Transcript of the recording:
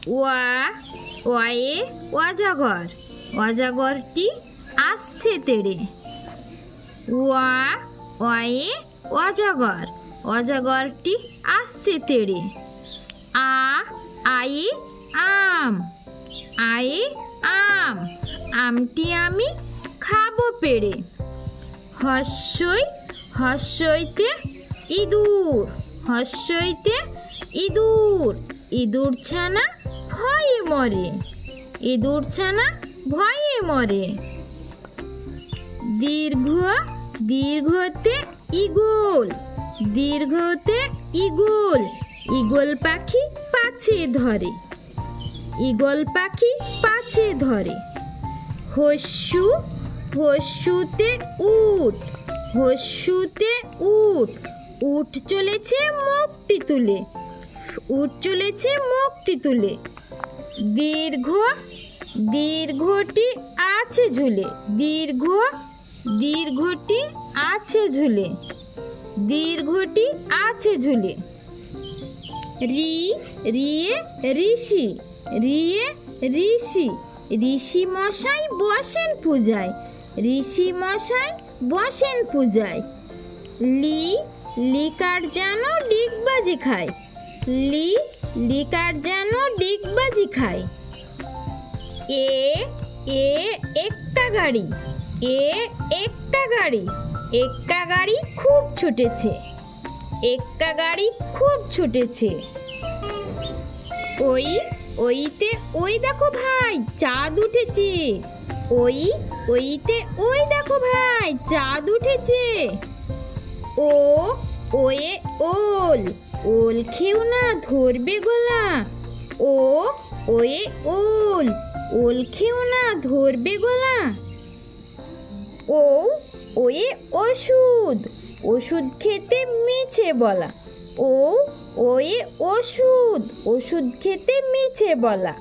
ওয়া, ওয়ে অজগর, অজগরটি আসছে তেড়ে। ওয়া, ওয়ে অজগর, অজগরটি আসছে তেড়ে। আয়ে আম, আয়ে আম, আমটি আমি খাবো পেড়ে। হস্যই, হস্যইতে ইঁদুর, হস্যইতে ইঁদুর, ইঁদুর ছানা ভয়ে মরে, ইঁদুর ছানা ভয়ে মরে। দীর্ঘ, দীর্ঘতে ঈগল, দীর্ঘতে ঈগল, ঈগল পাখি পাছে ধরে, ঈগল পাখি পাছে ধরে। হস্যু, হস্যুতে উট, হস্যুতে উট, উট চলেছে মুখটি তুলে, উট চলেছে মুখটি তুলে। দীর্ঘ, দীর্ঘটি আছে ঝুলে, দীর্ঘ, দীর্ঘটি আছে ঝুলে, দীর্ঘটি আছে ঝুলে। রি, রিয়ে ঋষি, রিয়ে ঋষি, ঋষি মশাই বসেন পূজায়, ঋষি মশাই বসেন পূজায়। লি, লিকার যেন ডিগবাজি খায়, লি, লিকার যেন ডিগবাজি খায়। এ, এ একটা গাড়ি, এ একটা গাড়ি, একটা গাড়ি খুব ছুটেছে, একটা গাড়ি খুব ছুটেছে। ওই, ওইতে ওই দেখো ভাই চাঁদ উঠেছে, ওই, ওইতে ওই দেখো ভাই চাঁদ উঠেছে। ও, ওয়ে ওল, ওল খেও না ধরবে গলা। ও, ওয়ে ওল, ওল খেও না ধরবে গলা। ও, ওয়ে ওষুধ, ওষুধ খেতে মিছে বলা। ও, ওয়ে ওষুধ, ওষুধ খেতে মিছে বলা।